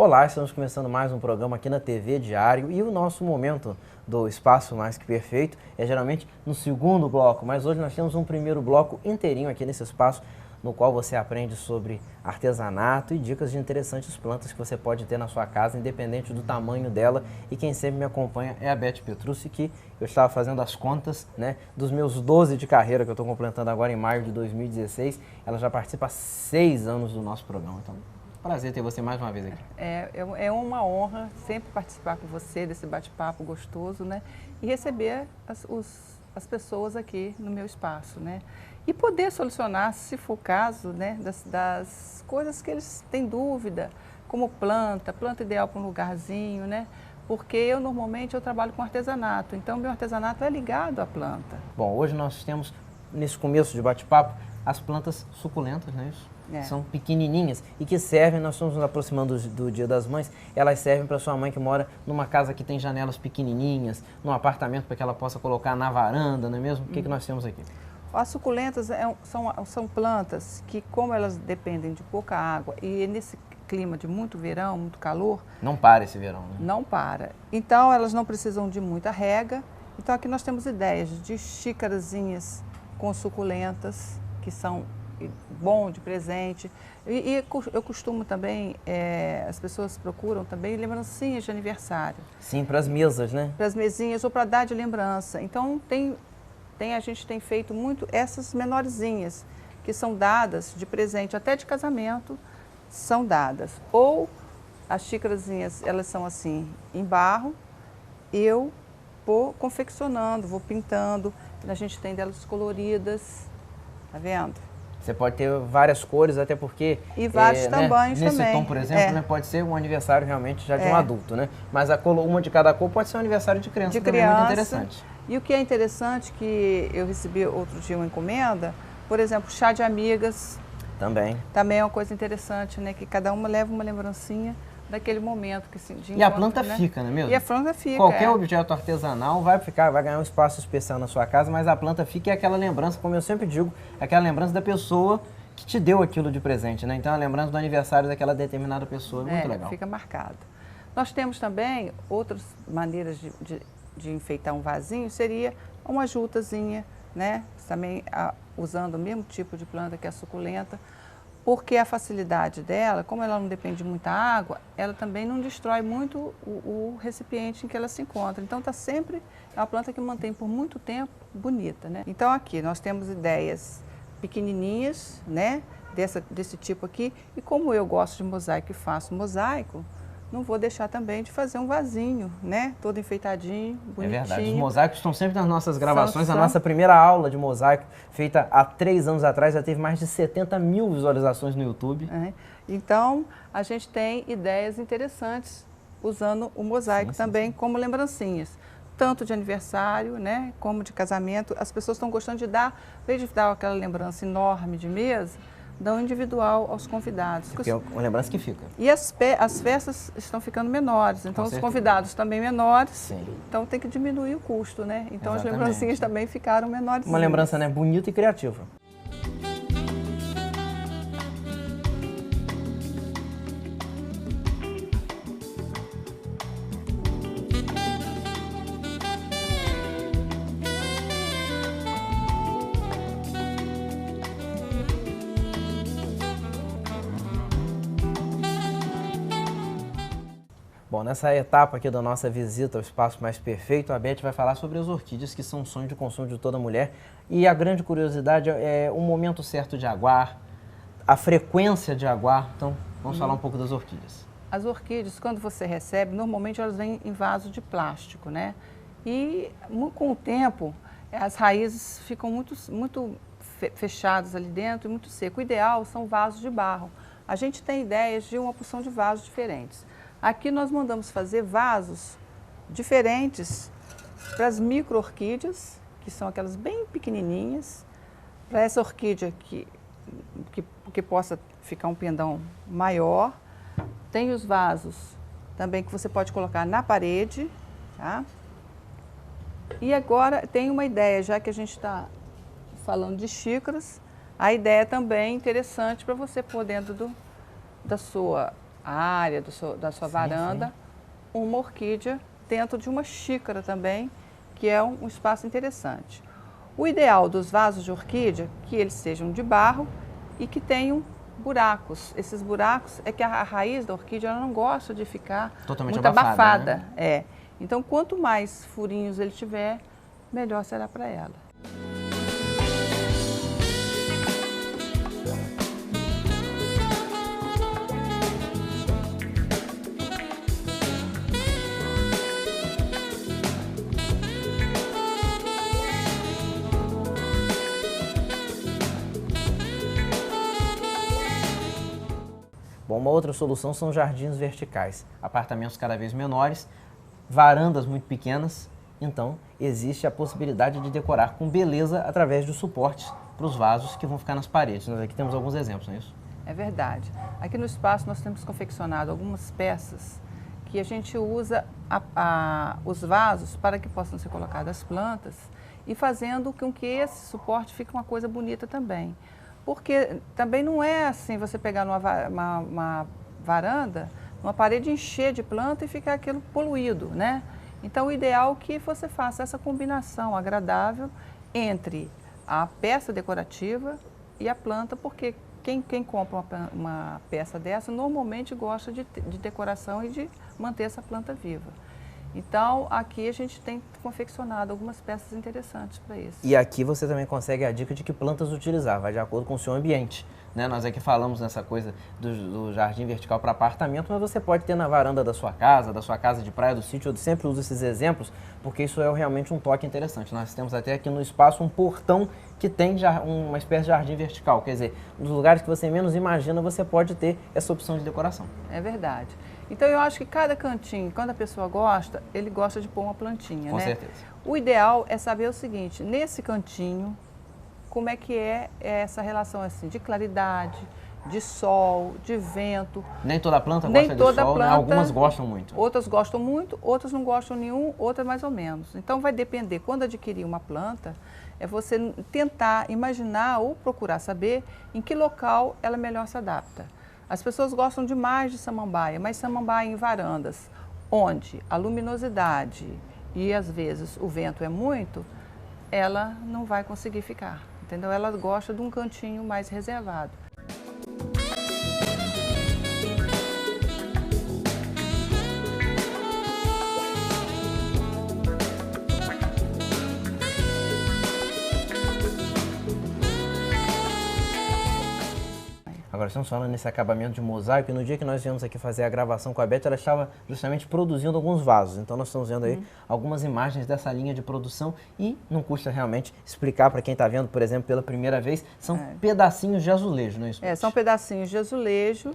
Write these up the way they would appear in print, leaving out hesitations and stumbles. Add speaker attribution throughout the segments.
Speaker 1: Olá, estamos começando mais um programa aqui na TV Diário e o nosso momento do Espaço Mais Que Perfeito é geralmente no segundo bloco, mas hoje nós temos um primeiro bloco inteirinho aqui nesse espaço no qual você aprende sobre artesanato e dicas de interessantes plantas que você pode ter na sua casa, independente do tamanho dela. E quem sempre me acompanha é a Beth Petrucci, que eu estava fazendo as contas, né, dos meus 12 de carreira que eu estou completando agora em maio de 2016. Ela já participa há 6 anos do nosso programa, então prazer ter você mais uma vez aqui.
Speaker 2: É uma honra sempre participar com você desse bate-papo gostoso, né? E receber as pessoas aqui no meu espaço, né? E poder solucionar, se for o caso, né, das coisas que eles têm dúvida, como planta ideal para um lugarzinho, né? Porque eu normalmente trabalho com artesanato, então meu artesanato é ligado à planta.
Speaker 1: Bom, hoje nós temos, nesse começo de bate-papo, as plantas suculentas, não é isso? São pequenininhas e que servem, nós estamos nos aproximando do Dia das Mães, elas servem para sua mãe que mora numa casa que tem janelas pequenininhas, num apartamento para que ela possa colocar na varanda, não é mesmo? O que nós temos aqui?
Speaker 2: As suculentas são plantas que, como elas dependem de pouca água e nesse clima de muito verão, muito calor...
Speaker 1: Não para esse verão, né?
Speaker 2: Não para. Então, elas não precisam de muita rega. Então, aqui nós temos ideias de xícarazinhas com suculentas, que são bom de presente. E eu costumo também, as pessoas procuram também lembrancinhas de aniversário.
Speaker 1: Sim, para as mesas, né?
Speaker 2: Para as mesinhas ou para dar de lembrança. Então, a gente tem feito muito essas menorzinhas, que são dadas de presente, até de casamento, são dadas. Ou as xícarazinhas, elas são assim, em barro, eu vou confeccionando, vou pintando, a gente tem delas coloridas, tá vendo?
Speaker 1: Você pode ter várias cores, até porque...
Speaker 2: E vários tamanhos
Speaker 1: nesse
Speaker 2: também.
Speaker 1: Nesse tom, por exemplo, né, pode ser um aniversário realmente já de um adulto, né? Mas uma de cada cor pode ser um aniversário de criança, também é muito interessante.
Speaker 2: E o que é interessante, que eu recebi outro dia uma encomenda, por exemplo, chá de amigas. Também é uma coisa interessante, né? Que cada uma leva uma lembrancinha daquele momento que se
Speaker 1: E a planta fica, não é mesmo?
Speaker 2: E a planta fica.
Speaker 1: Qualquer objeto artesanal vai ganhar um espaço especial na sua casa, mas a planta fica é aquela lembrança, como eu sempre digo, é aquela lembrança da pessoa que te deu aquilo de presente, né? Então a lembrança do aniversário daquela determinada pessoa é muito legal.
Speaker 2: Fica marcado. Nós temos também outras maneiras de enfeitar um vasinho, seria uma jutazinha, né? Também usando o mesmo tipo de planta que a suculenta, porque a facilidade dela, como ela não depende de muita água, ela também não destrói muito o recipiente em que ela se encontra. Então, é uma planta que mantém por muito tempo bonita, né? Então, aqui nós temos ideias pequenininhas, né? Desse tipo aqui. E como eu gosto de mosaico e faço mosaico, não vou deixar também de fazer um vasinho, né? Todo enfeitadinho, bonitinho.
Speaker 1: É verdade, os mosaicos estão sempre nas nossas gravações. A nossa primeira aula de mosaico, feita há 3 anos atrás, já teve mais de 70 mil visualizações no YouTube.
Speaker 2: Então, a gente tem ideias interessantes usando o mosaico também como lembrancinhas. Tanto de aniversário, né, como de casamento. As pessoas estão gostando de dar, ao invés de dar aquela lembrança enorme de mesa, dão individual aos convidados.
Speaker 1: Porque é uma lembrança que fica.
Speaker 2: E as festas estão ficando menores, então os convidados também menores, então tem que diminuir o custo, né? Então as lembrancinhas também ficaram menores.
Speaker 1: Uma lembrança, né, bonita e criativa. Bom, nessa etapa aqui da nossa visita ao Espaço Mais Perfeito, a Beth vai falar sobre as orquídeas, que são um sonho de consumo de toda mulher. E a grande curiosidade é o momento certo de aguar, a frequência de aguar. Então, vamos falar um pouco das orquídeas.
Speaker 2: As orquídeas, quando você recebe, normalmente elas vêm em vaso de plástico, né? E com o tempo, as raízes ficam muito fechadas ali dentro e muito seco. O ideal são vasos de barro. A gente tem ideias de uma porção de vasos diferentes. Aqui nós mandamos fazer vasos diferentes para as micro-orquídeas, que são aquelas bem pequenininhas, para essa orquídea que possa ficar um pendão maior. Tem os vasos também que você pode colocar na parede, tá? E agora tem uma ideia, já que a gente está falando de xícaras, a ideia também interessante para você pôr dentro da sua área da sua varanda,
Speaker 1: sim.
Speaker 2: uma orquídea dentro de uma xícara também, que é um espaço interessante. O ideal dos vasos de orquídea é que eles sejam de barro e que tenham buracos. Esses buracos é que a raiz da orquídea ela não gosta de ficar
Speaker 1: Totalmente
Speaker 2: muito abafada.
Speaker 1: Né?
Speaker 2: É. Então, quanto mais furinhos ele tiver, melhor será para ela.
Speaker 1: Bom, uma outra solução são jardins verticais, apartamentos cada vez menores, varandas muito pequenas, então existe a possibilidade de decorar com beleza através de suportes para os vasos que vão ficar nas paredes. Nós aqui temos alguns exemplos, não é isso?
Speaker 2: É verdade. Aqui no espaço nós temos confeccionado algumas peças que a gente usa os vasos para que possam ser colocadas plantas e fazendo com que esse suporte fique uma coisa bonita também. Porque também não é assim você pegar uma varanda, uma parede, encher de planta e ficar aquilo poluído, né? Então o ideal é que você faça essa combinação agradável entre a peça decorativa e a planta, porque quem compra uma peça dessa normalmente gosta de decoração e de manter essa planta viva. Então, aqui a gente tem confeccionado algumas peças interessantes para isso.
Speaker 1: E aqui você também consegue a dica de que plantas utilizar, vai de acordo com o seu ambiente. Né? Nós aqui falamos nessa coisa do jardim vertical para apartamento, mas você pode ter na varanda da sua casa de praia, do sítio. Eu sempre uso esses exemplos, porque isso é realmente um toque interessante. Nós temos até aqui no espaço um portão que tem uma espécie de jardim vertical. Quer dizer, nos lugares que você menos imagina, você pode ter essa opção de decoração.
Speaker 2: É verdade. Então, eu acho que cada cantinho, quando a pessoa gosta, ele gosta de pôr uma plantinha,
Speaker 1: Com
Speaker 2: né?
Speaker 1: certeza.
Speaker 2: O ideal é saber o seguinte, nesse cantinho, como é que é essa relação assim, de claridade, de sol, de vento.
Speaker 1: Nem toda planta
Speaker 2: Nem
Speaker 1: gosta
Speaker 2: toda
Speaker 1: de sol,
Speaker 2: planta,
Speaker 1: né? Algumas gostam muito.
Speaker 2: Outras gostam muito, outras não gostam nenhum, outras mais ou menos. Então, vai depender, quando adquirir uma planta, é você tentar imaginar ou procurar saber em que local ela melhor se adapta. As pessoas gostam demais de samambaia, mas samambaia em varandas, onde a luminosidade e às vezes o vento é muito, ela não vai conseguir ficar, entendeu? Ela gosta de um cantinho mais reservado.
Speaker 1: Agora estamos falando nesse acabamento de mosaico e no dia que nós viemos aqui fazer a gravação com a Beth, ela estava justamente produzindo alguns vasos. Então nós estamos vendo aí algumas imagens dessa linha de produção e não custa realmente explicar para quem está vendo, por exemplo, pela primeira vez, são pedacinhos de azulejo, não é isso?
Speaker 2: São pedacinhos de azulejo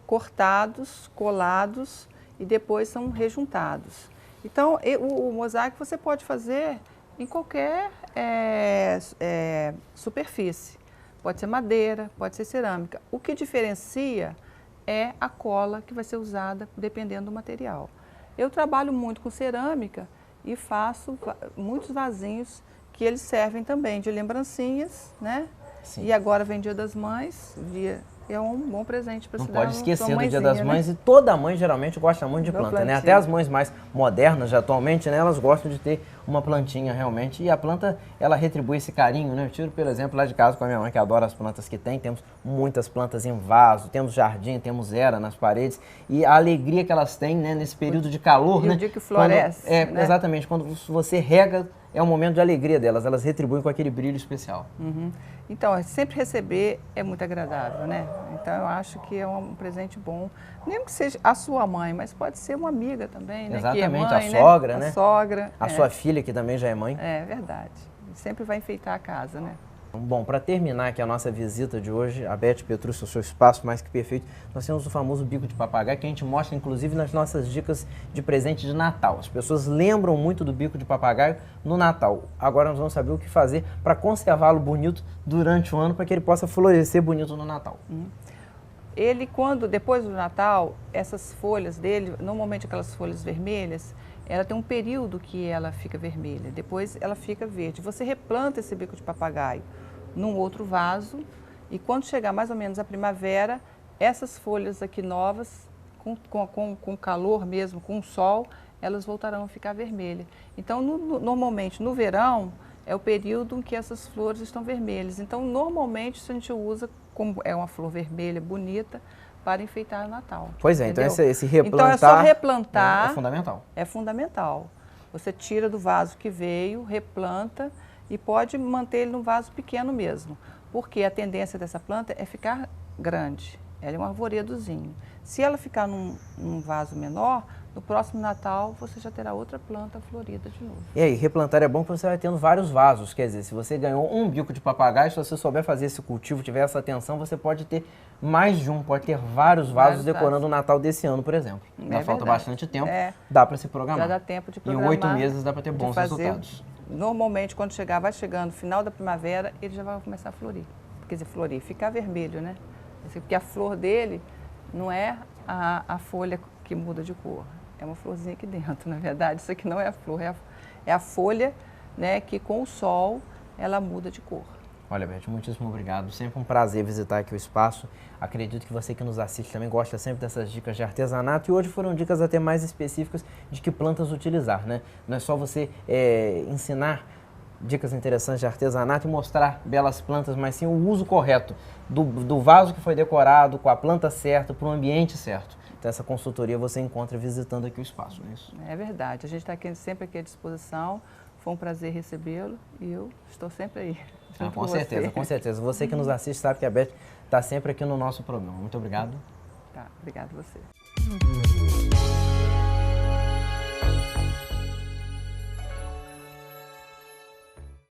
Speaker 2: cortados, colados e depois são rejuntados. Então o mosaico você pode fazer em qualquer superfície. Pode ser madeira, pode ser cerâmica. O que diferencia é a cola que vai ser usada dependendo do material. Eu trabalho muito com cerâmica e faço muitos vasinhos que eles servem também de lembrancinhas, né? Sim. E agora vem Dia das Mães, é um bom presente para se dar.
Speaker 1: Não pode esquecer do Dia das
Speaker 2: né?
Speaker 1: Mães e toda mãe geralmente gosta muito de planta, né? Até as mães mais modernas já atualmente, né? Elas gostam de ter uma plantinha realmente e a planta, ela retribui esse carinho, né? Eu tiro, por exemplo, lá de casa com a minha mãe que adora as plantas que tem, temos muitas plantas em vaso, temos jardim, temos era nas paredes e a alegria que elas têm, né? Nesse período de calor, né?
Speaker 2: O dia que floresce,
Speaker 1: né? Exatamente, quando você rega, é um momento de alegria delas, elas retribuem com aquele brilho especial.
Speaker 2: Então, sempre receber é muito agradável, né? Então, eu acho que é um presente bom. Nem que seja a sua mãe, mas pode ser uma amiga também, né?
Speaker 1: Exatamente,
Speaker 2: que é mãe,
Speaker 1: a sogra, né?
Speaker 2: A sogra.
Speaker 1: A sua filha, que também já é mãe.
Speaker 2: É verdade. Sempre vai enfeitar a casa, né?
Speaker 1: Bom, para terminar aqui a nossa visita de hoje, a Beth Petrúcio, o seu espaço mais que perfeito, nós temos o famoso bico de papagaio que a gente mostra inclusive nas nossas dicas de presente de Natal. As pessoas lembram muito do bico de papagaio no Natal. Agora nós vamos saber o que fazer para conservá-lo bonito durante o ano, para que ele possa florescer bonito no Natal.
Speaker 2: Ele, depois do Natal, essas folhas dele, normalmente aquelas folhas vermelhas, ela tem um período que ela fica vermelha, depois ela fica verde. Você replanta esse bico de papagaio num outro vaso e quando chegar mais ou menos a primavera, essas folhas aqui novas com calor mesmo, com o sol, elas voltarão a ficar vermelhas. Então, normalmente, no verão, é o período em que essas flores estão vermelhas. Então, normalmente, a gente usa, como é uma flor vermelha, bonita, para enfeitar o Natal.
Speaker 1: Pois é,
Speaker 2: entendeu?
Speaker 1: então esse replantar...
Speaker 2: Então, é só replantar.
Speaker 1: É fundamental.
Speaker 2: É fundamental. Você tira do vaso que veio, replanta e pode manter ele num vaso pequeno mesmo. Porque a tendência dessa planta é ficar grande. Ela é um arvoredozinho. Se ela ficar num vaso menor, no próximo Natal você já terá outra planta florida de novo.
Speaker 1: E aí, replantar é bom porque você vai tendo vários vasos. Quer dizer, se você ganhou um bico de papagaio, se você souber fazer esse cultivo, tiver essa atenção, você pode ter mais de um, pode ter vários vasos decorando o Natal desse ano, por exemplo. Ainda falta bastante tempo, dá para se programar.
Speaker 2: Já dá tempo de programar.
Speaker 1: Em 8 meses dá para ter bons resultados.
Speaker 2: Normalmente, quando vai chegando no final da primavera, ele já vai começar a florir. Quer dizer, florir, ficar vermelho, né? Porque a flor dele não é a folha que muda de cor. É uma florzinha aqui dentro, na verdade. Isso aqui não é a flor, é a folha, né, que com o sol ela muda de cor.
Speaker 1: Olha, Beth, muitíssimo obrigado. Sempre um prazer visitar aqui o espaço. Acredito que você que nos assiste também gosta sempre dessas dicas de artesanato. E hoje foram dicas até mais específicas de que plantas utilizar, né? Não é só você ensinar dicas interessantes de artesanato e mostrar belas plantas, mas sim o uso correto do vaso que foi decorado, com a planta certa, para o ambiente certo. Então essa consultoria você encontra visitando aqui o espaço, não é isso?
Speaker 2: É verdade, a gente está sempre aqui à disposição, foi um prazer recebê-lo e eu estou sempre aí.
Speaker 1: Com certeza, com certeza. Você que nos assiste sabe que a Beth está sempre aqui no nosso programa. Muito obrigado.
Speaker 2: Tá, obrigado a você.